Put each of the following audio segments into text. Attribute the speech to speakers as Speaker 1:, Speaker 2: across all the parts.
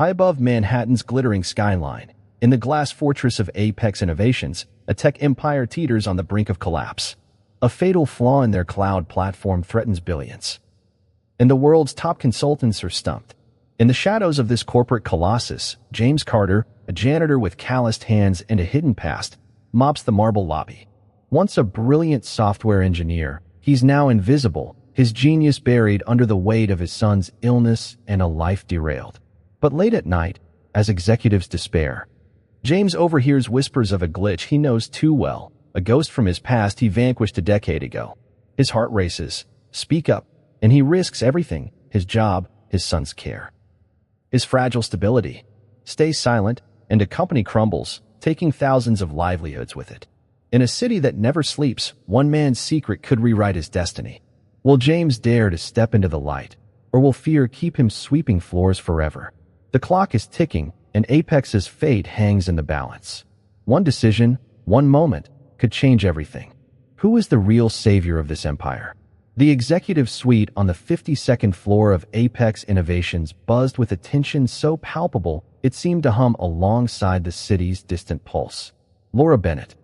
Speaker 1: High above Manhattan's glittering skyline, in the glass fortress of Apex Innovations, a tech empire teeters on the brink of collapse. A fatal flaw in their cloud platform threatens billions. And the world's top consultants are stumped. In the shadows of this corporate colossus, James Carter, a janitor with calloused hands and a hidden past, mops the marble lobby. Once a brilliant software engineer, he's now invisible, his genius buried under the weight of his son's illness and a life derailed. But late at night, as executives despair, James overhears whispers of a glitch he knows too well, a ghost from his past he vanquished a decade ago. His heart races. Speak up, and he risks everything, his job, his son's care. His fragile stability. Stay silent, and a company crumbles, taking thousands of livelihoods with it. In a city that never sleeps, one man's secret could rewrite his destiny. Will James dare to step into the light, or will fear keep him sweeping floors forever? The clock is ticking, and Apex's fate hangs in the balance. One decision, one moment, could change everything. Who is the real savior of this empire? The executive suite on the 52nd floor of Apex Innovations buzzed with a tension so palpable it seemed to hum alongside the city's distant pulse. Laura Bennett,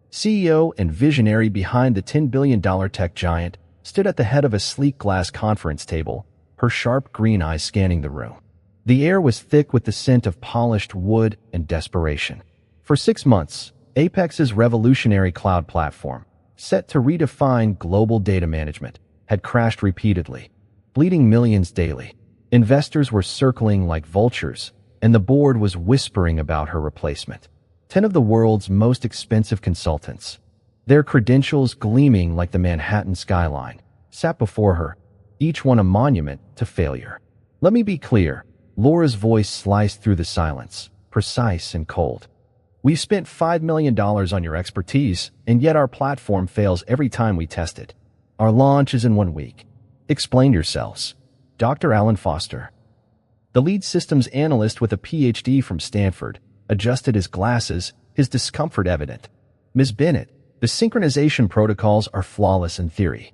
Speaker 1: CEO and visionary behind the $10 billion tech giant, stood at the head of a sleek glass conference table, her sharp green eyes scanning the room. The air was thick with the scent of polished wood and desperation. For 6 months, Apex's revolutionary cloud platform, set to redefine global data management, had crashed repeatedly, bleeding millions daily. Investors were circling like vultures, and the board was whispering about her replacement. 10 of the world's most expensive consultants, their credentials gleaming like the Manhattan skyline, sat before her, each one a monument to failure. Let me be clear, Laura's voice sliced through the silence, precise and cold. We've spent $5 million on your expertise, and yet our platform fails every time we test it. Our launch is in 1 week. Explain yourselves. Dr. Alan Foster, the lead systems analyst with a PhD from Stanford, adjusted his glasses, his discomfort evident. Ms. Bennett, the synchronization protocols are flawless in theory.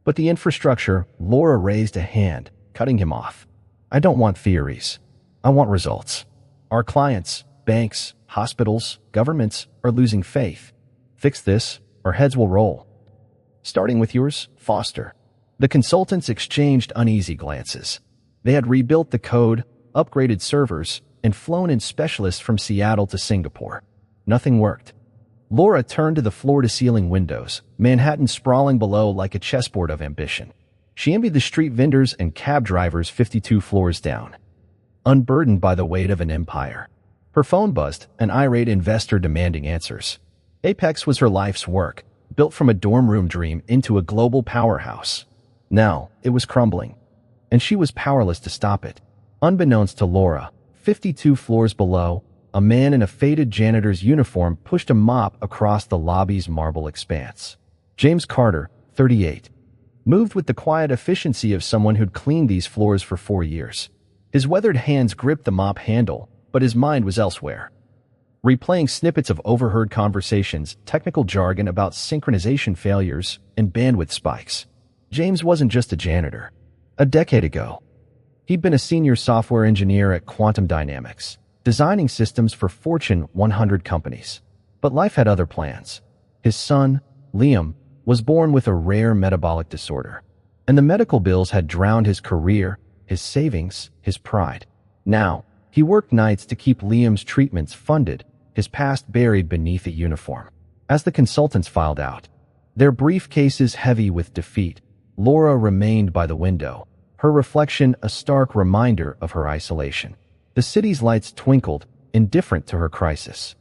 Speaker 1: But the infrastructure, Laura raised a hand, cutting him off. I don't want theories. I want results. Our clients, banks, hospitals, governments are losing faith. Fix this, or heads will roll. Starting with yours, Foster. The consultants exchanged uneasy glances. They had rebuilt the code, upgraded servers, and flown in specialists from Seattle to Singapore. Nothing worked. Laura turned to the floor-to-ceiling windows, Manhattan sprawling below like a chessboard of ambition. She envied the street vendors and cab drivers 52 floors down, unburdened by the weight of an empire. Her phone buzzed, an irate investor demanding answers. Apex was her life's work, built from a dorm room dream into a global powerhouse. Now, it was crumbling, and she was powerless to stop it. Unbeknownst to Laura, 52 floors below, a man in a faded janitor's uniform pushed a mop across the lobby's marble expanse. James Carter, 38, moved with the quiet efficiency of someone who'd cleaned these floors for 4 years. His weathered hands gripped the mop handle, but his mind was elsewhere. Replaying snippets of overheard conversations, technical jargon about synchronization failures, and bandwidth spikes. James wasn't just a janitor. A decade ago, he'd been a senior software engineer at Quantum Dynamics, designing systems for Fortune 100 companies. But life had other plans. His son, Liam, was born with a rare metabolic disorder, and the medical bills had drowned his career, his savings, his pride. Now, he worked nights to keep Liam's treatments funded, his past buried beneath a uniform. As the consultants filed out, their briefcases heavy with defeat, Laura remained by the window, her reflection a stark reminder of her isolation. The city's lights twinkled, indifferent to her crisis.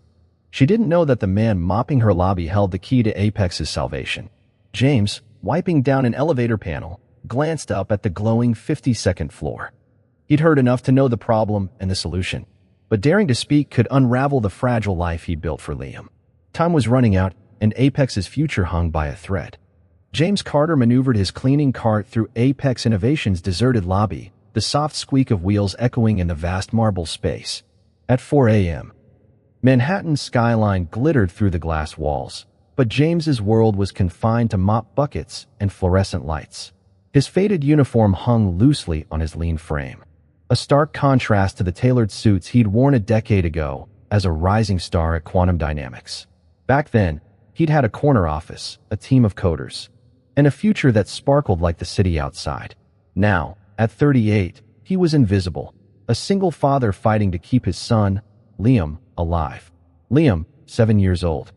Speaker 1: She didn't know that the man mopping her lobby held the key to Apex's salvation. James, wiping down an elevator panel, glanced up at the glowing 52nd floor. He'd heard enough to know the problem and the solution, but daring to speak could unravel the fragile life he'd built for Liam. Time was running out, and Apex's future hung by a thread. James Carter maneuvered his cleaning cart through Apex Innovations' deserted lobby, the soft squeak of wheels echoing in the vast marble space. At 4 a.m., Manhattan's skyline glittered through the glass walls, but James's world was confined to mop buckets and fluorescent lights. His faded uniform hung loosely on his lean frame. a stark contrast to the tailored suits he'd worn a decade ago as a rising star at Quantum Dynamics. Back then, he'd had a corner office, a team of coders, and a future that sparkled like the city outside. Now, at 38, he was invisible, a single father fighting to keep his son, Liam, alive. Liam, 7 years old,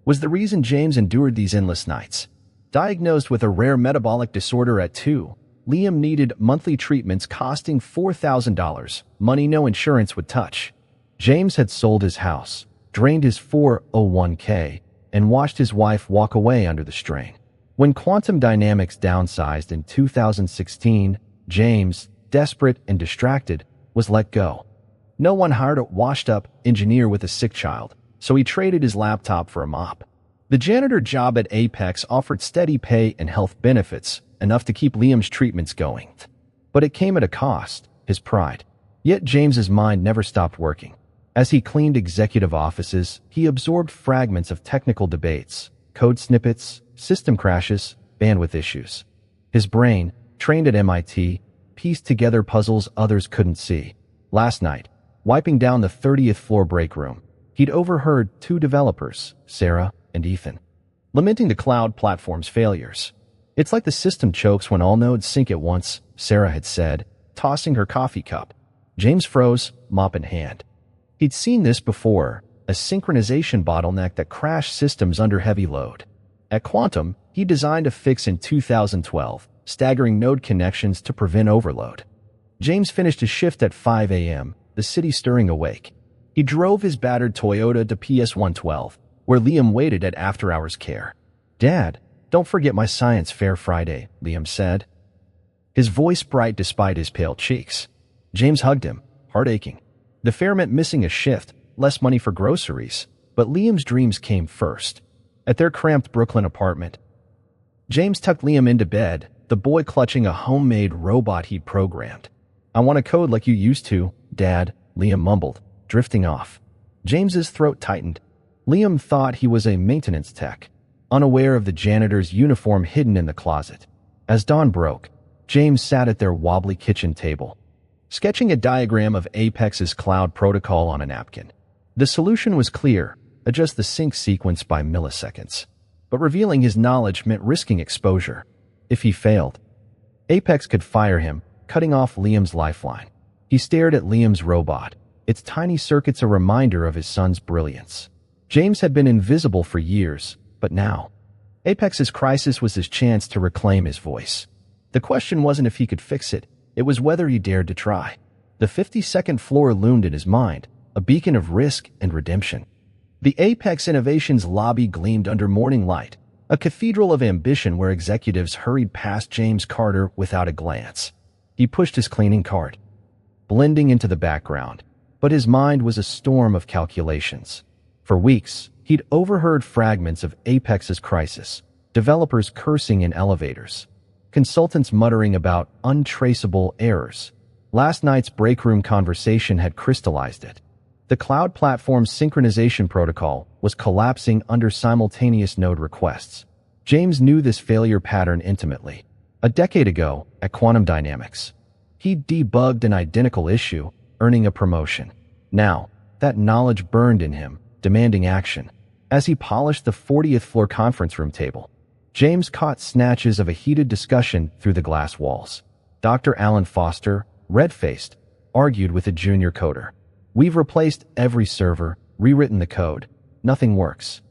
Speaker 1: was the reason James endured these endless nights. Diagnosed with a rare metabolic disorder at 2, Liam needed monthly treatments costing $4,000, money no insurance would touch. James had sold his house, drained his 401k, and watched his wife walk away under the strain. When Quantum Dynamics downsized in 2016, James, desperate and distracted, was let go. No one hired a washed-up engineer with a sick child, so he traded his laptop for a mop. The janitor job at Apex offered steady pay and health benefits, enough to keep Liam's treatments going. But it came at a cost, his pride. Yet James's mind never stopped working. As he cleaned executive offices, he absorbed fragments of technical debates, code snippets, system crashes, bandwidth issues. His brain, trained at MIT, pieced together puzzles others couldn't see. Last night, wiping down the 30th floor break room, he'd overheard 2 developers, Sarah and Ethan, lamenting the cloud platform's failures. "It's like the system chokes when all nodes sync at once," Sarah had said, tossing her coffee cup. James froze, mop in hand. He'd seen this before, a synchronization bottleneck that crashed systems under heavy load. At Quantum, he designed a fix in 2012, staggering node connections to prevent overload. James finished his shift at 5 a.m., the city stirring awake. He drove his battered Toyota to PS 112, where Liam waited at after-hours care. "Dad, don't forget my science fair Friday," Liam said, his voice bright despite his pale cheeks. James hugged him, heart aching. The fair meant missing a shift, less money for groceries, but Liam's dreams came first. At their cramped Brooklyn apartment, James tucked Liam into bed, the boy clutching a homemade robot he'd programmed. "I want to code like you used to, Dad," Liam mumbled, drifting off. James's throat tightened. Liam thought he was a maintenance tech, unaware of the janitor's uniform hidden in the closet. As dawn broke, James sat at their wobbly kitchen table, sketching a diagram of Apex's cloud protocol on a napkin. The solution was clear: adjust the sync sequence by milliseconds. But revealing his knowledge meant risking exposure. If he failed, Apex could fire him, cutting off Liam's lifeline. He stared at Liam's robot, its tiny circuits a reminder of his son's brilliance. James had been invisible for years, but now, Apex's crisis was his chance to reclaim his voice. The question wasn't if he could fix it, it was whether he dared to try. The 52nd floor loomed in his mind, a beacon of risk and redemption. The Apex Innovations lobby gleamed under morning light, a cathedral of ambition where executives hurried past James Carter without a glance. He pushed his cleaning cart, blending into the background, but his mind was a storm of calculations. For weeks, he'd overheard fragments of Apex's crisis, developers cursing in elevators, consultants muttering about untraceable errors. Last night's breakroom conversation had crystallized it. The cloud platform's synchronization protocol was collapsing under simultaneous node requests. James knew this failure pattern intimately. A decade ago, at Quantum Dynamics, he'd debugged an identical issue, earning a promotion. Now, that knowledge burned in him, demanding action. As he polished the 40th floor conference room table, James caught snatches of a heated discussion through the glass walls. Dr. Alan Foster, red-faced, argued with a junior coder. "We've replaced every server, rewritten the code. Nothing works.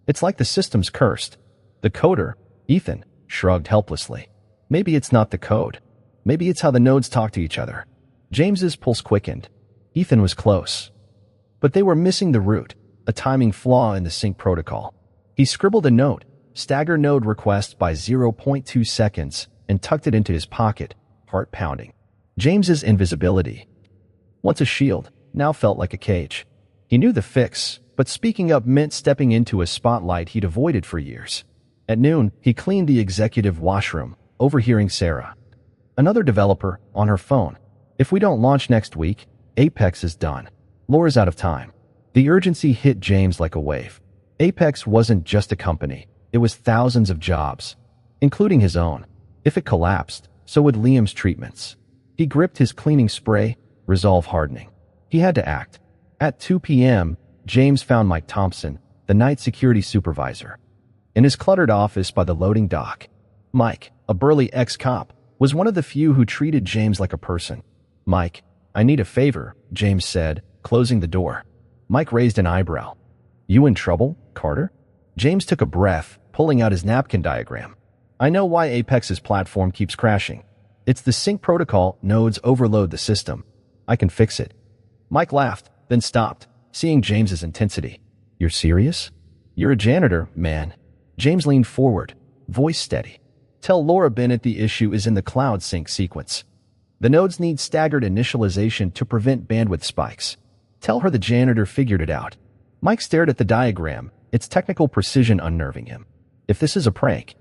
Speaker 1: It's like the system's cursed." The coder, Ethan, shrugged helplessly. "Maybe it's not the code. Maybe it's how the nodes talk to each other." James's pulse quickened. Ethan was close. But they were missing the root, a timing flaw in the sync protocol. He scribbled a note, stagger node requests by 0.2 seconds, and tucked it into his pocket, heart pounding. James's invisibility, once a shield, now felt like a cage. He knew the fix, but speaking up meant stepping into a spotlight he'd avoided for years. At noon, he cleaned the executive washroom, overhearing Sarah, another developer, on her phone. "If we don't launch next week, Apex is done. Laura's out of time." The urgency hit James like a wave. Apex wasn't just a company. It was thousands of jobs, including his own. If it collapsed, so would Liam's treatments. He gripped his cleaning spray, resolve hardening. He had to act. At 2 p.m., James found Mike Thompson, the night security supervisor, in his cluttered office by the loading dock. Mike, a burly ex-cop, was one of the few who treated James like a person. "Mike, I need a favor," James said, closing the door. Mike raised an eyebrow. "You in trouble, Carter?" James took a breath, pulling out his napkin diagram. "I know why Apex's platform keeps crashing. It's the sync protocol nodes overload the system. I can fix it." Mike laughed, then stopped, seeing James's intensity. "You're serious? You're a janitor, man." James leaned forward, voice steady. "Tell Laura Bennett the issue is in the cloud sync sequence. The nodes need staggered initialization to prevent bandwidth spikes. Tell her the janitor figured it out." Mike stared at the diagram, its technical precision unnerving him. "If this is a prank,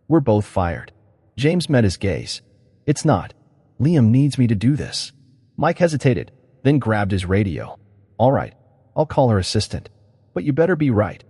Speaker 1: we're both fired." James met his gaze. "It's not. Liam needs me to do this." Mike hesitated, then grabbed his radio. "All right, I'll call her assistant. But you better be right."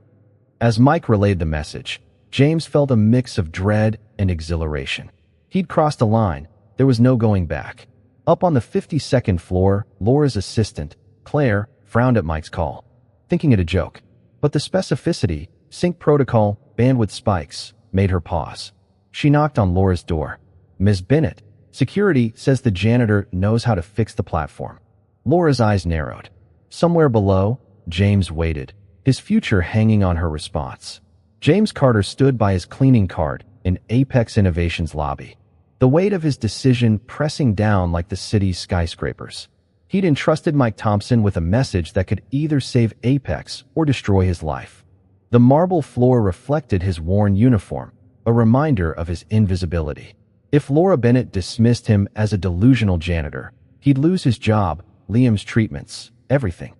Speaker 1: As Mike relayed the message, James felt a mix of dread and exhilaration. He'd crossed a line. There was no going back. Up on the 52nd floor, Laura's assistant, Claire, frowned at Mike's call, thinking it a joke. But the specificity, sync protocol, bandwidth spikes, made her pause. She knocked on Laura's door. "Ms. Bennett, security says the janitor knows how to fix the platform." Laura's eyes narrowed. Somewhere below, James waited, his future hanging on her response. James Carter stood by his cleaning cart in Apex Innovations' lobby, the weight of his decision pressing down like the city's skyscrapers. He'd entrusted Mike Thompson with a message that could either save Apex or destroy his life. The marble floor reflected his worn uniform, a reminder of his invisibility. If Laura Bennett dismissed him as a delusional janitor, he'd lose his job, Liam's treatments, everything.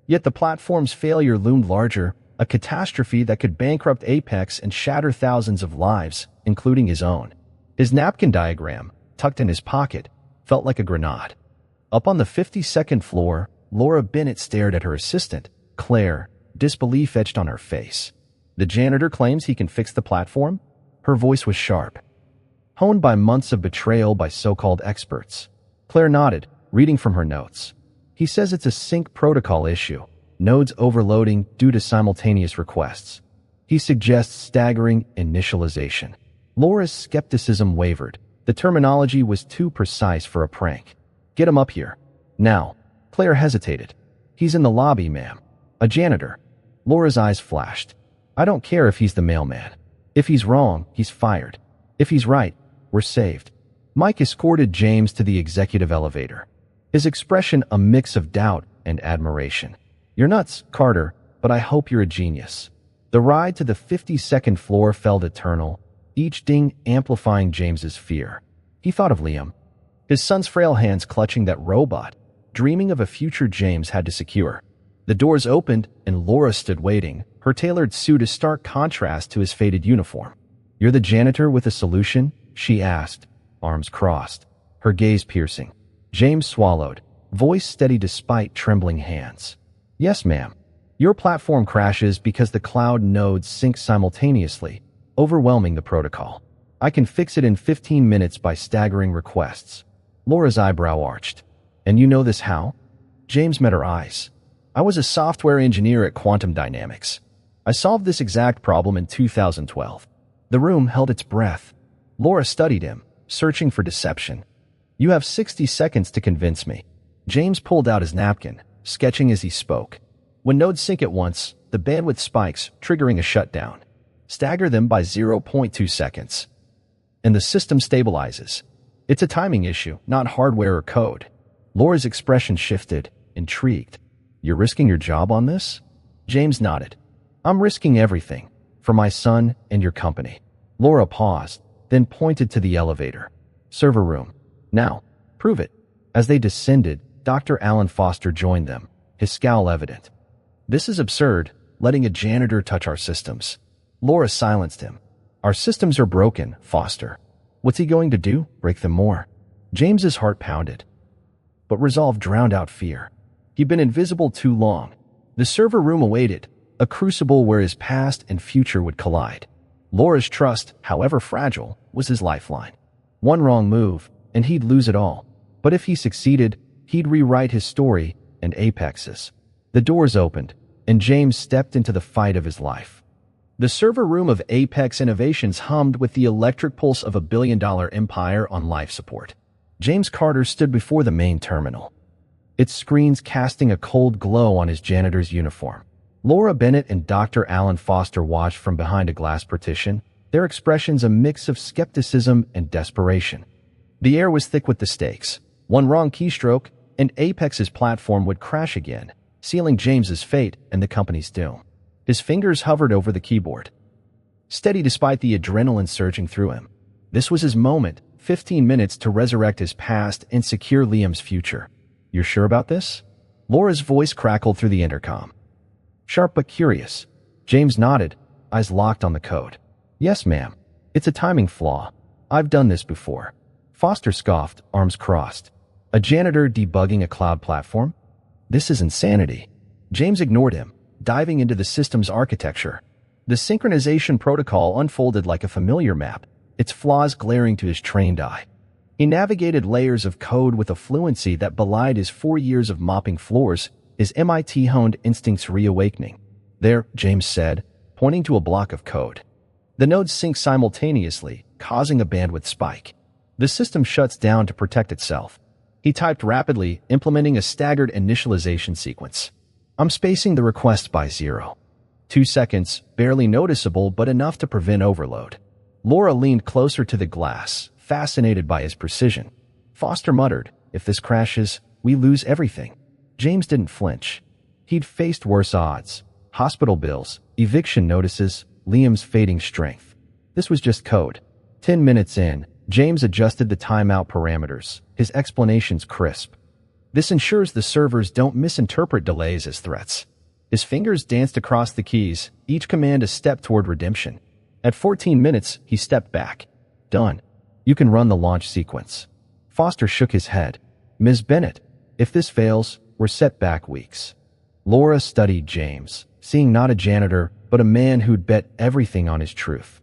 Speaker 1: Yet the platform's failure loomed larger, a catastrophe that could bankrupt Apex and shatter thousands of lives, including his own. His napkin diagram, tucked in his pocket, felt like a grenade. Up on the 52nd floor, Laura Bennett stared at her assistant, Claire, disbelief etched on her face. "The janitor claims he can fix the platform?" Her voice was sharp, honed by months of betrayal by so-called experts. Claire nodded, reading from her notes. "He says it's a sync protocol issue, nodes overloading due to simultaneous requests. He suggests staggering initialization." Laura's skepticism wavered. The terminology was too precise for a prank. "Get him up here. Now." Claire hesitated. "He's in the lobby, ma'am." "A janitor." Laura's eyes flashed. "I don't care if he's the mailman. If he's wrong, he's fired. If he's right, we're saved." Mike escorted James to the executive elevator, his expression a mix of doubt and admiration. "You're nuts, Carter, but I hope you're a genius." The ride to the 52nd floor felt eternal, each ding amplifying James's fear. He thought of Liam, his son's frail hands clutching that robot, dreaming of a future James had to secure. The doors opened, and Laura stood waiting, her tailored suit a stark contrast to his faded uniform. "You're the janitor with a solution?" she asked, arms crossed, her gaze piercing. James swallowed, voice steady despite trembling hands. "Yes, ma'am. Your platform crashes because the cloud nodes sync simultaneously, overwhelming the protocol. I can fix it in 15 minutes by staggering requests." Laura's eyebrow arched. "And you know this how?" James met her eyes. "I was a software engineer at Quantum Dynamics. I solved this exact problem in 2012. The room held its breath. Laura studied him, searching for deception. "You have 60 seconds to convince me." James pulled out his napkin, sketching as he spoke. "When nodes sync at once, the bandwidth spikes, triggering a shutdown. Stagger them by 0.2 seconds. And the system stabilizes. It's a timing issue, not hardware or code." Laura's expression shifted, intrigued. "You're risking your job on this?" James nodded. "I'm risking everything, for my son and your company." Laura paused, then pointed to the elevator. "Server room. Now, prove it." As they descended, Dr. Alan Foster joined them, his scowl evident. "This is absurd, letting a janitor touch our systems." Laura silenced him. "Our systems are broken, Foster. What's he going to do? Break them more?" James's heart pounded. But resolve drowned out fear. He'd been invisible too long. The server room awaited, a crucible where his past and future would collide. Laura's trust, however fragile, was his lifeline. One wrong move, and he'd lose it all. But if he succeeded, He'd rewrite his story and apexes. The doors opened, and James stepped into the fight of his life. The server room of Apex Innovations hummed with the electric pulse of a billion-dollar empire on life support. James Carter stood before the main terminal, its screens casting a cold glow on his janitor's uniform. Laura Bennett and Dr. Alan Foster watched from behind a glass partition, their expressions a mix of skepticism and desperation. The air was thick with the stakes. One wrong keystroke, and Apex's platform would crash again, sealing James's fate and the company's doom. His fingers hovered over the keyboard, steady despite the adrenaline surging through him. This was his moment, 15 minutes to resurrect his past and secure Liam's future. "You're sure about this?" Laura's voice crackled through the intercom. Sharp but curious. James nodded, eyes locked on the code. "Yes, ma'am. It's a timing flaw. I've done this before." Foster scoffed, arms crossed. A janitor debugging a cloud platform? This is insanity. James ignored him, diving into the system's architecture. The synchronization protocol unfolded like a familiar map, its flaws glaring to his trained eye. He navigated layers of code with a fluency that belied his 4 years of mopping floors, his MIT-honed instincts reawakening. "There," James said, pointing to a block of code. The nodes sync simultaneously, causing a bandwidth spike. The system shuts down to protect itself. He typed rapidly, implementing a staggered initialization sequence. "I'm spacing the request by 0. 2 seconds, barely noticeable but enough to prevent overload." Laura leaned closer to the glass, fascinated by his precision. Foster muttered, "If this crashes, we lose everything." James didn't flinch. He'd faced worse odds. Hospital bills, eviction notices, Liam's fading strength. This was just code. 10 minutes in, James adjusted the timeout parameters, his explanations crisp. "This ensures the servers don't misinterpret delays as threats." His fingers danced across the keys, each command a step toward redemption. At 14 minutes, he stepped back. "Done. You can run the launch sequence." Foster shook his head. "Ms. Bennett, if this fails, we're set back weeks." Laura studied James, seeing not a janitor, but a man who'd bet everything on his truth.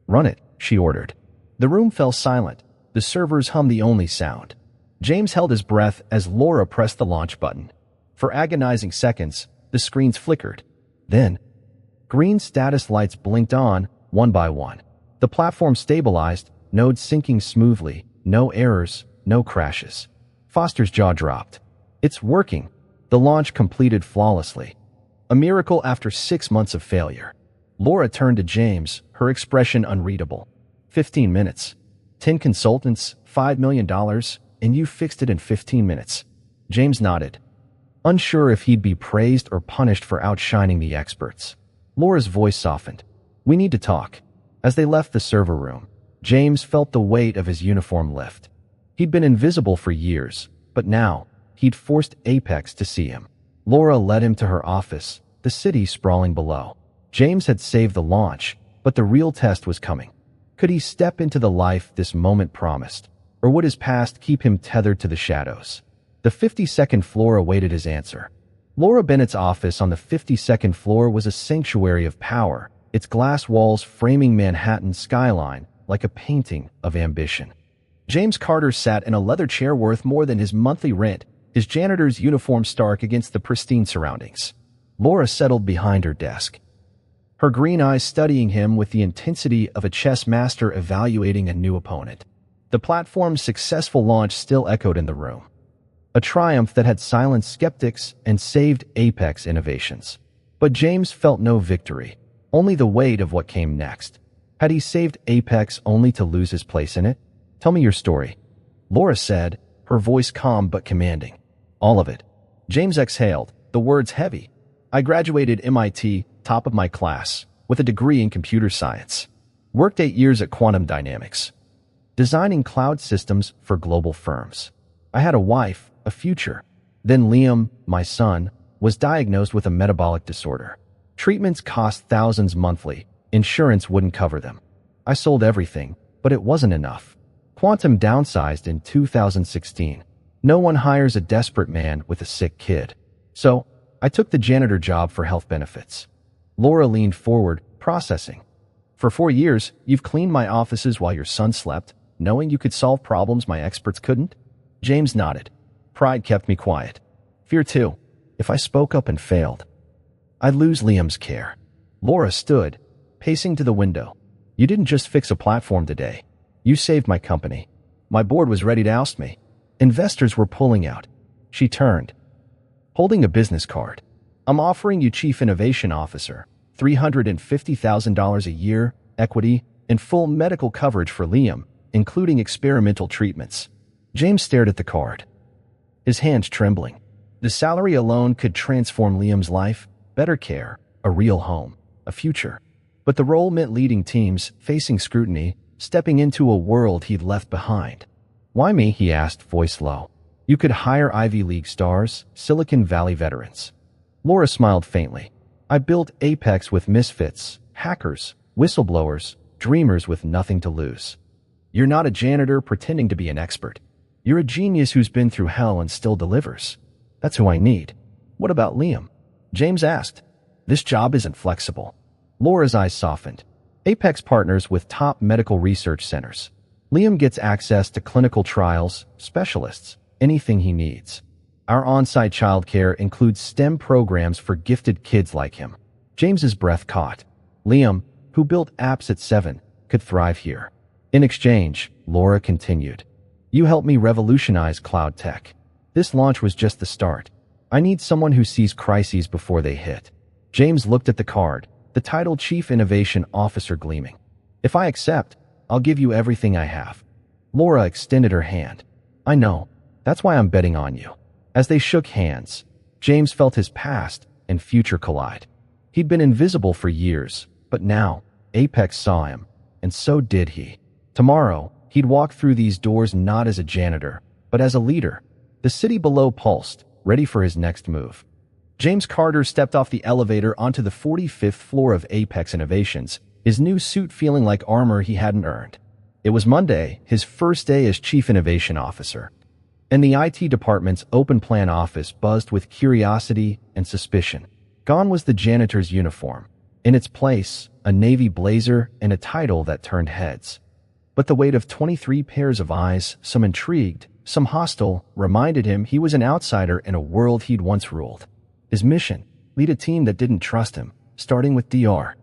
Speaker 1: "Run it," she ordered. The room fell silent. The servers hummed the only sound. James held his breath as Laura pressed the launch button. For agonizing seconds, the screens flickered. Then, green status lights blinked on, one by one. The platform stabilized, nodes syncing smoothly, no errors, no crashes. Foster's jaw dropped. "It's working." The launch completed flawlessly. A miracle after 6 months of failure. Laura turned to James, her expression unreadable. 15 minutes. 10 consultants, $5 million, and you fixed it in 15 minutes. James nodded, unsure if he'd be praised or punished for outshining the experts. Laura's voice softened. "We need to talk." As they left the server room, James felt the weight of his uniform lift. He'd been invisible for years, but now, he'd forced Apex to see him. Laura led him to her office, the city sprawling below. James had saved the launch, but the real test was coming. Could he step into the life this moment promised, or would his past keep him tethered to the shadows? The 52nd floor awaited his answer. Laura Bennett's office on the 52nd floor was a sanctuary of power, its glass walls framing Manhattan's skyline like a painting of ambition. James Carter sat in a leather chair worth more than his monthly rent, his janitor's uniform stark against the pristine surroundings. Laura settled behind her desk, her green eyes studying him with the intensity of a chess master evaluating a new opponent. The platform's successful launch still echoed in the room, a triumph that had silenced skeptics and saved Apex Innovations. But James felt no victory, only the weight of what came next. Had he saved Apex only to lose his place in it? "Tell me your story," Laura said, her voice calm but commanding. "All of it." James exhaled, the words heavy. "I graduated MIT, top of my class, with a degree in computer science. Worked 8 years at Quantum Dynamics, designing cloud systems for global firms. I had a wife, a future. Then Liam, my son, was diagnosed with a metabolic disorder. Treatments cost thousands monthly. Insurance wouldn't cover them. I sold everything, but it wasn't enough. Quantum downsized in 2016. No one hires a desperate man with a sick kid. So, I took the janitor job for health benefits." Laura leaned forward, processing. "For 4 years, you've cleaned my offices while your son slept, knowing you could solve problems my experts couldn't?" James nodded. Pride kept me quiet. Fear too. If I spoke up and failed, I'd lose Liam's care. Laura stood, pacing to the window. You didn't just fix a platform today. You saved my company. My board was ready to oust me. Investors were pulling out. She turned, holding a business card. I'm offering you Chief Innovation Officer, $350,000 a year, equity, and full medical coverage for Liam, including experimental treatments. James stared at the card, his hands trembling. The salary alone could transform Liam's life, better care, a real home, a future. But the role meant leading teams, facing scrutiny, stepping into a world he'd left behind. Why me? He asked, voice low. You could hire Ivy League stars, Silicon Valley veterans. Laura smiled faintly. I built Apex with misfits, hackers, whistleblowers, dreamers with nothing to lose. You're not a janitor pretending to be an expert. You're a genius who's been through hell and still delivers. That's who I need. What about Liam? James asked. This job isn't flexible. Laura's eyes softened. Apex partners with top medical research centers. Liam gets access to clinical trials, specialists, anything he needs. Our on-site childcare includes STEM programs for gifted kids like him. James's breath caught. Liam, who built apps at 7, could thrive here. In exchange, Laura continued, you helped me revolutionize cloud tech. This launch was just the start. I need someone who sees crises before they hit. James looked at the card, the title Chief Innovation Officer gleaming. If I accept, I'll give you everything I have. Laura extended her hand. I know. That's why I'm betting on you. As they shook hands, James felt his past and future collide. He'd been invisible for years, but now Apex saw him, and so did he. Tomorrow, he'd walk through these doors not as a janitor, but as a leader. The city below pulsed, ready for his next move. James Carter stepped off the elevator onto the 45th floor of Apex Innovations, his new suit feeling like armor he hadn't earned. It was Monday, his first day as Chief Innovation Officer, and the IT department's open plan office buzzed with curiosity and suspicion. Gone was the janitor's uniform. In its place, a navy blazer and a title that turned heads. But the weight of 23 pairs of eyes, some intrigued, some hostile, reminded him he was an outsider in a world he'd once ruled. His mission, lead a team that didn't trust him, starting with Dr.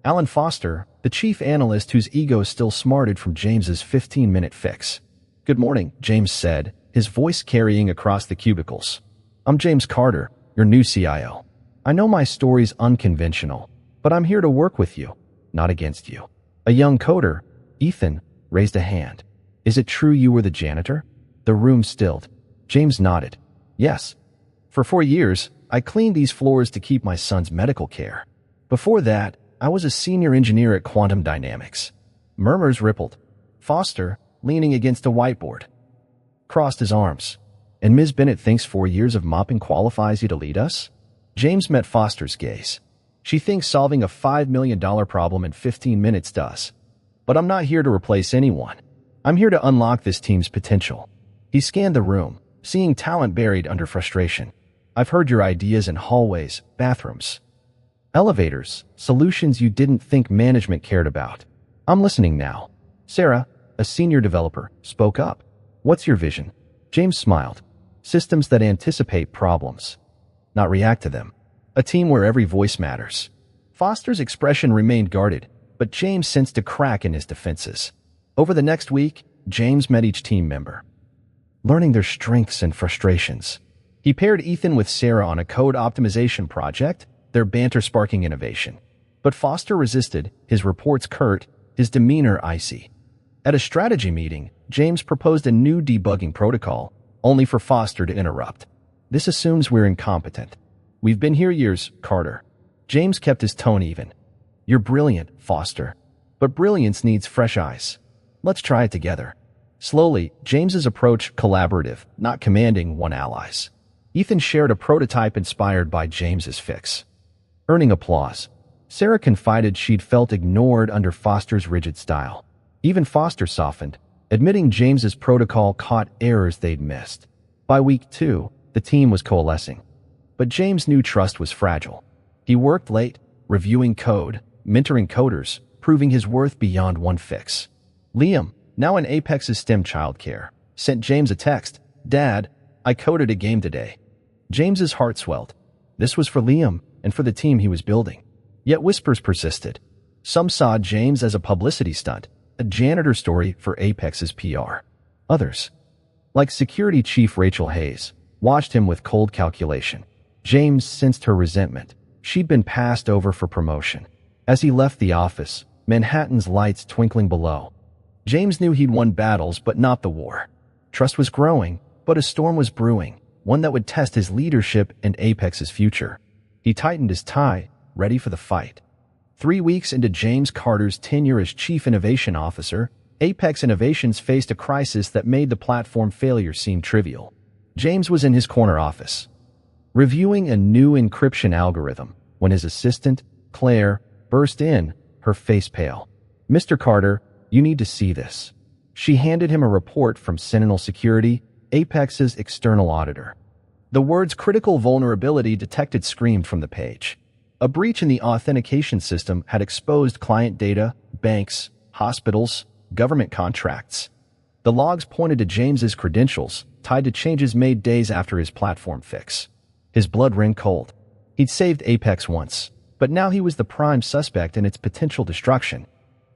Speaker 1: Alan Foster, the chief analyst whose ego still smarted from James's 15-minute fix. Good morning, James said, his voice carrying across the cubicles. I'm James Carter, your new CIO. I know my story's unconventional, but I'm here to work with you, not against you. A young coder, Ethan, raised a hand. Is it true you were the janitor? The room stilled. James nodded. Yes. For 4 years, I cleaned these floors to keep my son's medical care. Before that, I was a senior engineer at Quantum Dynamics. Murmurs rippled. Foster, leaning against a whiteboard, crossed his arms. And Ms. Bennett thinks 4 years of mopping qualifies you to lead us? James met Foster's gaze. She thinks solving a $5 million problem in 15 minutes does. But I'm not here to replace anyone. I'm here to unlock this team's potential. He scanned the room, seeing talent buried under frustration. I've heard your ideas in hallways, bathrooms, elevators, solutions you didn't think management cared about. I'm listening now. Sarah, a senior developer, spoke up. What's your vision? James smiled. Systems that anticipate problems, not react to them. A team where every voice matters. Foster's expression remained guarded, but James sensed a crack in his defenses. Over the next week, James met each team member, learning their strengths and frustrations. He paired Ethan with Sarah on a code optimization project, their banter sparking innovation. But Foster resisted, his reports curt, his demeanor icy. At a strategy meeting, James proposed a new debugging protocol, only for Foster to interrupt. This assumes we're incompetent. We've been here years, Carter. James kept his tone even. You're brilliant, Foster. But brilliance needs fresh eyes. Let's try it together. Slowly, James's approach collaborative, not commanding, won allies. Ethan shared a prototype inspired by James's fix, earning applause. Sarah confided she'd felt ignored under Foster's rigid style. Even Foster softened, admitting James's protocol caught errors they'd missed. By week 2, the team was coalescing. But James knew trust was fragile. He worked late, reviewing code, mentoring coders, proving his worth beyond one fix. Liam, now in Apex's STEM childcare, sent James a text. Dad, I coded a game today. James's heart swelled. This was for Liam and for the team he was building. Yet whispers persisted. Some saw James as a publicity stunt, a janitor story for Apex's PR. Others, like security chief Rachel Hayes, watched him with cold calculation. James sensed her resentment. She'd been passed over for promotion. As he left the office, Manhattan's lights twinkling below. James knew he'd won battles, but not the war. Trust was growing, but a storm was brewing, one that would test his leadership and Apex's future. He tightened his tie, ready for the fight. 3 weeks into James Carter's tenure as Chief Innovation Officer, Apex Innovations faced a crisis that made the platform failure seem trivial. James was in his corner office, reviewing a new encryption algorithm, when his assistant, Claire, burst in, her face pale. "Mr. Carter, you need to see this." She handed him a report from Sentinel Security, Apex's external auditor. The words "critical vulnerability detected" screamed from the page. A breach in the authentication system had exposed client data, banks, hospitals, government contracts. The logs pointed to James's credentials, tied to changes made days after his platform fix. His blood ran cold. He'd saved Apex once, but now he was the prime suspect in its potential destruction.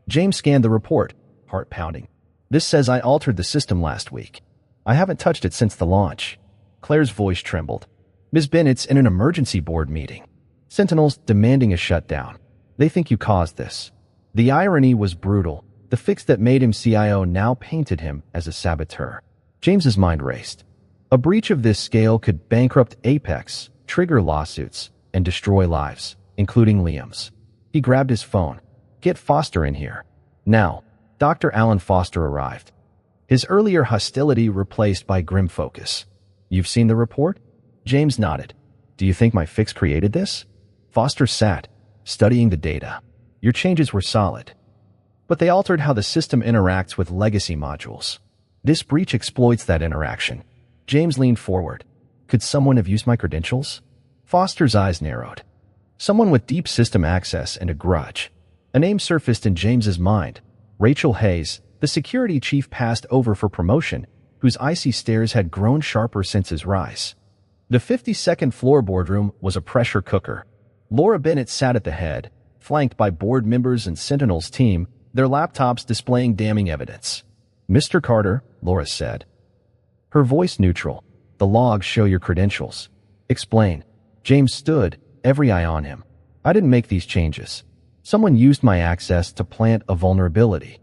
Speaker 1: James scanned the report, heart pounding. "This says I altered the system last week. I haven't touched it since the launch." Claire's voice trembled. "Ms. Bennett's in an emergency board meeting. Sentinel's demanding a shutdown. They think you caused this." The irony was brutal. The fix that made him CIO now painted him as a saboteur. James's mind raced. A breach of this scale could bankrupt Apex, trigger lawsuits, and destroy lives, including Liam's. He grabbed his phone. "Get Foster in here. Now." Dr. Alan Foster arrived. His earlier hostility replaced by grim focus. "You've seen the report?" James nodded. "Do you think my fix created this?" Foster sat, studying the data. "Your changes were solid, but they altered how the system interacts with legacy modules. This breach exploits that interaction." James leaned forward. "Could someone have used my credentials?" Foster's eyes narrowed. Someone with deep system access and a grudge. A name surfaced in James's mind. Rachel Hayes, the security chief passed over for promotion, whose icy stares had grown sharper since his rise. The 52nd floor boardroom was a pressure cooker. Laura Bennett sat at the head, flanked by board members and Sentinel's team, their laptops displaying damning evidence. "Mr. Carter," Laura said. Her voice neutral. "The logs show your credentials." "Explain." James stood, every eye on him. "I didn't make these changes. Someone used my access to plant a vulnerability."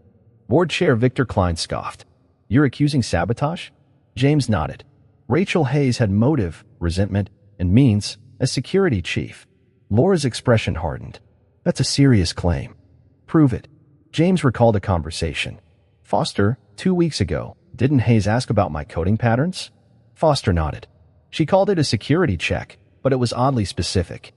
Speaker 1: Board Chair Victor Klein scoffed. "You're accusing sabotage?" James nodded. Rachel Hayes had motive, resentment, and means, as security chief. Laura's expression hardened. "That's a serious claim." "Prove it." James recalled a conversation. "Foster, 2 weeks ago, didn't Hayes ask about my coding patterns?" Foster nodded. "She called it a security check, but it was oddly specific."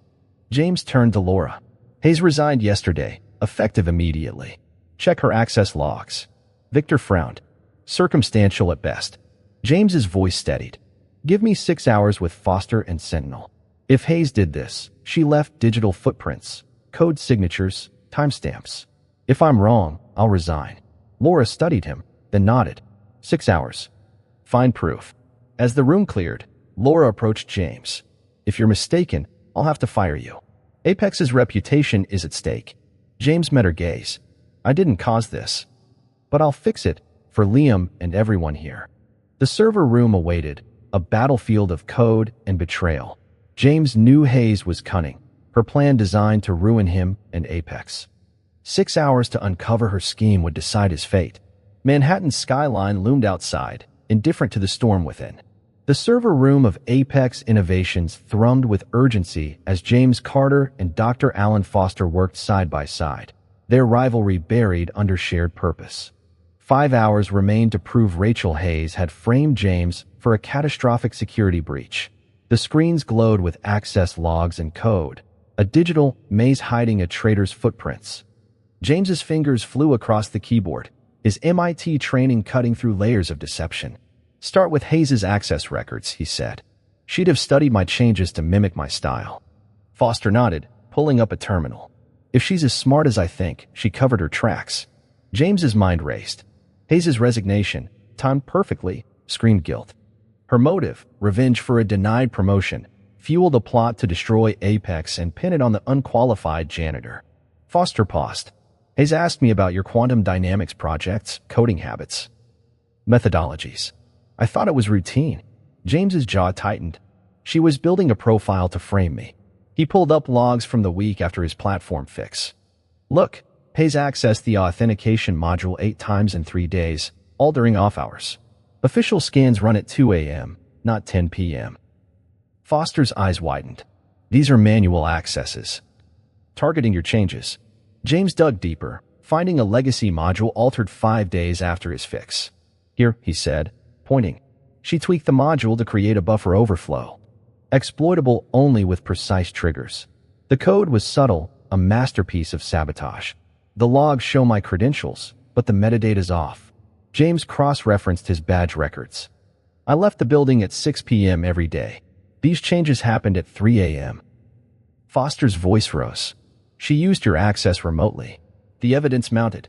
Speaker 1: James turned to Laura. "Hayes resigned yesterday, effective immediately. Check her access logs." Victor frowned. "Circumstantial at best." James's voice steadied. "Give me 6 hours with Foster and Sentinel. If Hayes did this, she left digital footprints, code signatures, timestamps. If I'm wrong, I'll resign." Laura studied him, then nodded. 6 hours. Find proof." As the room cleared, Laura approached James. "If you're mistaken, I'll have to fire you. Apex's reputation is at stake." James met her gaze. "I didn't cause this, but I'll fix it for Liam and everyone here." The server room awaited, a battlefield of code and betrayal. James knew Hayes was cunning, her plan designed to ruin him and Apex. 6 hours to uncover her scheme would decide his fate. Manhattan's skyline loomed outside, indifferent to the storm within. The server room of Apex Innovations thrummed with urgency as James Carter and Dr. Alan Foster worked side by side, their rivalry buried under shared purpose. 5 hours remained to prove Rachel Hayes had framed James for a catastrophic security breach. The screens glowed with access logs and code, a digital maze hiding a traitor's footprints. James's fingers flew across the keyboard, his MIT training cutting through layers of deception. "Start with Hayes's access records," he said. "She'd have studied my changes to mimic my style." Foster nodded, pulling up a terminal. "If she's as smart as I think, she covered her tracks." James's mind raced. Hayes's resignation, timed perfectly, screamed guilt. Her motive, revenge for a denied promotion, fueled a plot to destroy Apex and pin it on the unqualified janitor. Foster paused. Hayes asked me about your quantum dynamics projects, coding habits, methodologies. I thought it was routine. James's jaw tightened. She was building a profile to frame me. He pulled up logs from the week after his platform fix. Look, Hayes accessed the authentication module 8 times in 3 days, all during off hours. Official scans run at 2 a.m., not 10 p.m. Foster's eyes widened. These are manual accesses. Targeting your changes. James dug deeper, finding a legacy module altered 5 days after his fix. Here, he said, pointing. She tweaked the module to create a buffer overflow. Exploitable only with precise triggers. The code was subtle, a masterpiece of sabotage. The logs show my credentials, but the metadata's off. James cross-referenced his badge records. I left the building at 6 p.m. every day. These changes happened at 3 a.m. Foster's voice rose. She used your access remotely. The evidence mounted.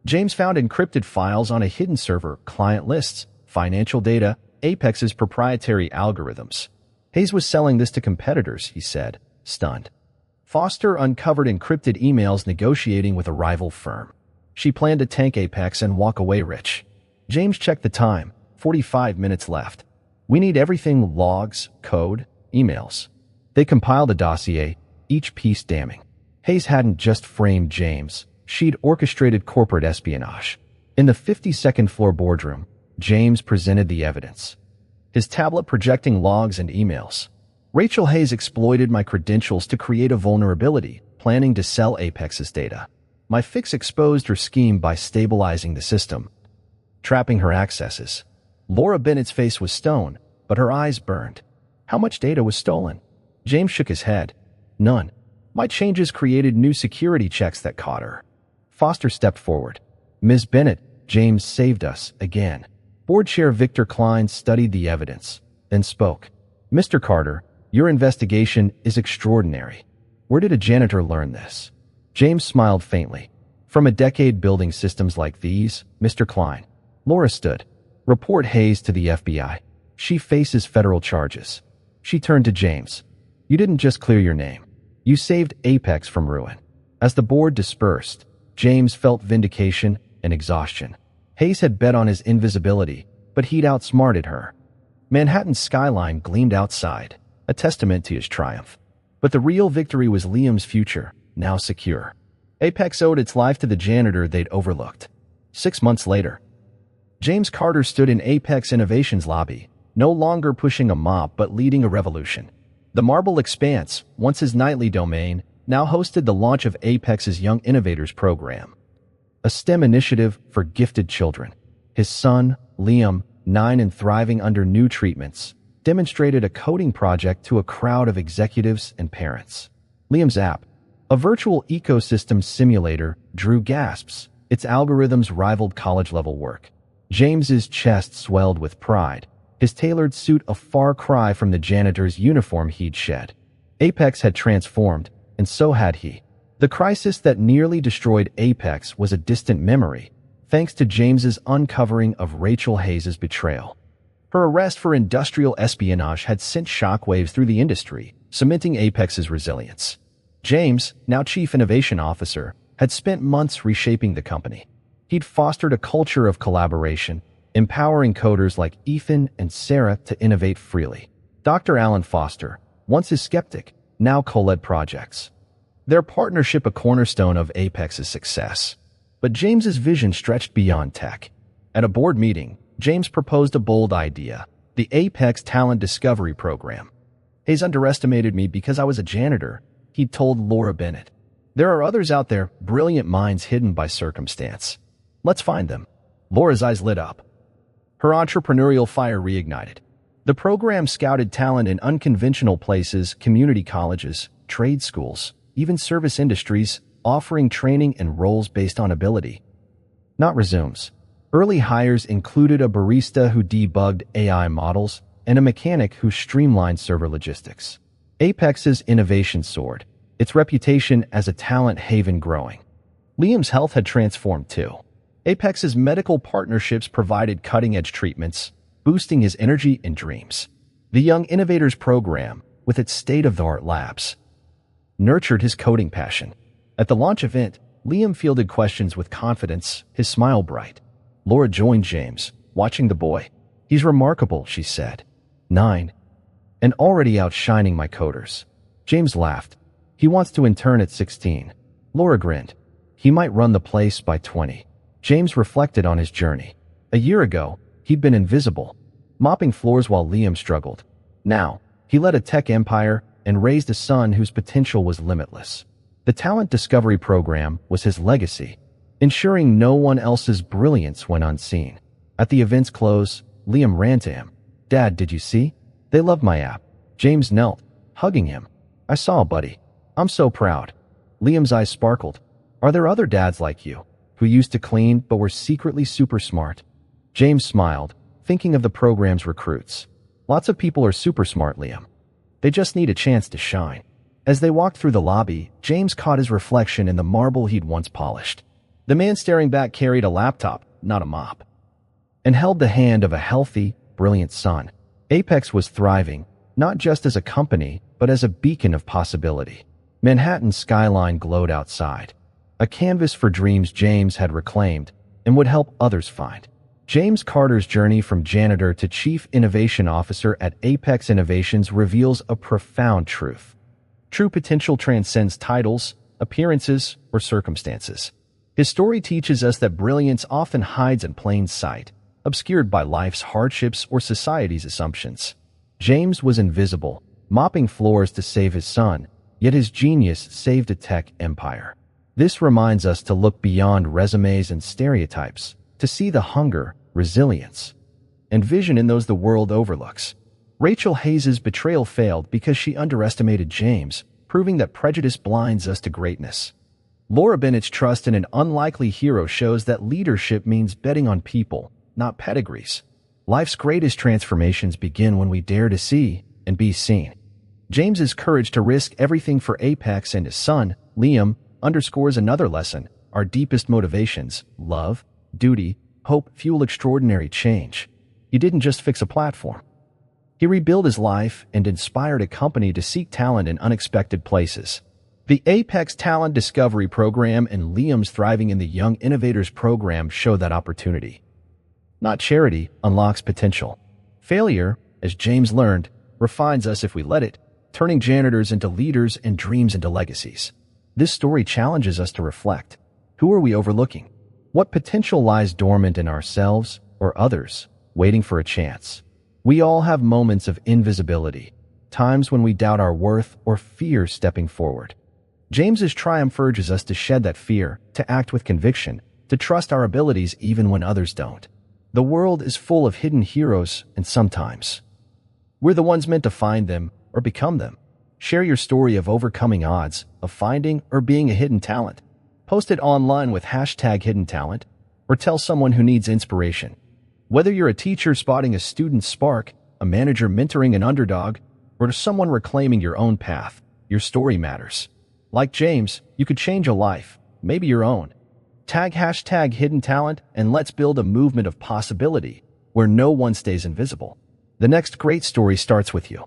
Speaker 1: James found encrypted files on a hidden server, client lists, financial data, Apex's proprietary algorithms. Hayes was selling this to competitors, he said, stunned. Foster uncovered encrypted emails negotiating with a rival firm. She planned to tank Apex and walk away rich. James checked the time, 45 minutes left. We need everything: logs, code, emails. They compiled a dossier, each piece damning. Hayes hadn't just framed James, she'd orchestrated corporate espionage. In the 52nd floor boardroom, James presented the evidence. His tablet projecting logs and emails. Rachel Hayes exploited my credentials to create a vulnerability, planning to sell Apex's data. My fix exposed her scheme by stabilizing the system, trapping her accesses. Laura Bennett's face was stone, but her eyes burned. How much data was stolen? James shook his head. None. My changes created new security checks that caught her. Foster stepped forward. Ms. Bennett, James saved us again. Board Chair Victor Klein studied the evidence, then spoke. Mr. Carter, your investigation is extraordinary. Where did a janitor learn this? James smiled faintly. From a decade building systems like these, Mr. Klein. Laura stood. Report Hayes to the FBI. She faces federal charges. She turned to James. You didn't just clear your name. You saved Apex from ruin. As the board dispersed, James felt vindication and exhaustion. Hayes had bet on his invisibility, but he'd outsmarted her. Manhattan's skyline gleamed outside, a testament to his triumph. But the real victory was Liam's future, now secure. Apex owed its life to the janitor they'd overlooked. 6 months later, James Carter stood in Apex Innovation's lobby, no longer pushing a mop but leading a revolution. The Marble Expanse, once his nightly domain, now hosted the launch of Apex's Young Innovators program, a STEM initiative for gifted children. His son, Liam, 9 and thriving under new treatments, demonstrated a coding project to a crowd of executives and parents. Liam's app, a virtual ecosystem simulator, drew gasps. Its algorithms rivaled college-level work. James's chest swelled with pride, his tailored suit a far cry from the janitor's uniform he'd shed. Apex had transformed, and so had he. The crisis that nearly destroyed Apex was a distant memory, thanks to James's uncovering of Rachel Hayes' betrayal. Her arrest for industrial espionage had sent shockwaves through the industry, cementing Apex's resilience. James, now Chief Innovation Officer, had spent months reshaping the company. He'd fostered a culture of collaboration, empowering coders like Ethan and Sarah to innovate freely. Dr. Alan Foster, once his skeptic, now co-led projects. Their partnership a cornerstone of Apex's success. But James's vision stretched beyond tech. At a board meeting, James proposed a bold idea, the Apex Talent Discovery Program. Hayes underestimated me because I was a janitor, he'd told Laura Bennett. There are others out there, brilliant minds hidden by circumstance. Let's find them. Laura's eyes lit up. Her entrepreneurial fire reignited. The program scouted talent in unconventional places, community colleges, trade schools, even service industries, offering training and roles based on ability, not resumes. Early hires included a barista who debugged AI models and a mechanic who streamlined server logistics. Apex's innovation soared, its reputation as a talent haven growing. Liam's health had transformed too. Apex's medical partnerships provided cutting-edge treatments, boosting his energy and dreams. The Young Innovators program, with its state-of-the-art labs, nurtured his coding passion. At the launch event, Liam fielded questions with confidence, his smile bright. Laura joined James, watching the boy. "He's remarkable," she said. 9. And already outshining my coders. James laughed. "He wants to intern at 16. Laura grinned. "He might run the place by 20. James reflected on his journey. A year ago, he'd been invisible, mopping floors while Liam struggled. Now, he led a tech empire and raised a son whose potential was limitless. The talent discovery program was his legacy, ensuring no one else's brilliance went unseen. At the event's close, Liam ran to him. "Dad, did you see? They loved my app." James knelt, hugging him. "I saw, buddy. I'm so proud." Liam's eyes sparkled. "Are there other dads like you, who used to clean but were secretly super smart?" James smiled, thinking of the program's recruits. "Lots of people are super smart, Liam. They just need a chance to shine." As they walked through the lobby, James caught his reflection in the marble he'd once polished. The man staring back carried a laptop, not a mop, and held the hand of a healthy, brilliant son. Apex was thriving, not just as a company, but as a beacon of possibility. Manhattan's skyline glowed outside, a canvas for dreams James had reclaimed and would help others find. James Carter's journey from janitor to chief innovation officer at Apex Innovations reveals a profound truth. True potential transcends titles, appearances, or circumstances. His story teaches us that brilliance often hides in plain sight, obscured by life's hardships or society's assumptions. James was invisible, mopping floors to save his son, yet his genius saved a tech empire. This reminds us to look beyond resumes and stereotypes, to see the hunger, resilience, and vision in those the world overlooks. Rachel Hayes' betrayal failed because she underestimated James, proving that prejudice blinds us to greatness. Laura Bennett's trust in an unlikely hero shows that leadership means betting on people, not pedigrees. Life's greatest transformations begin when we dare to see and be seen. James's courage to risk everything for Apex and his son, Liam, underscores another lesson. Our deepest motivations, love, duty, hope, fuel extraordinary change. He didn't just fix a platform. He rebuilt his life and inspired a company to seek talent in unexpected places. The Apex Talent Discovery Program and Liam's thriving in the Young Innovators Program show that opportunity, not charity, unlocks potential. Failure, as James learned, refines us if we let it, turning janitors into leaders and dreams into legacies. This story challenges us to reflect. Who are we overlooking? What potential lies dormant in ourselves or others, waiting for a chance? We all have moments of invisibility, times when we doubt our worth or fear stepping forward. James's triumph urges us to shed that fear, to act with conviction, to trust our abilities even when others don't. The world is full of hidden heroes, and sometimes we're the ones meant to find them or become them. Share your story of overcoming odds, of finding or being a hidden talent. Post it online with #HiddenTalent, or tell someone who needs inspiration. Whether you're a teacher spotting a student's spark, a manager mentoring an underdog, or someone reclaiming your own path, your story matters. Like James, you could change a life, maybe your own. Tag #HiddenTalent and let's build a movement of possibility where no one stays invisible. The next great story starts with you.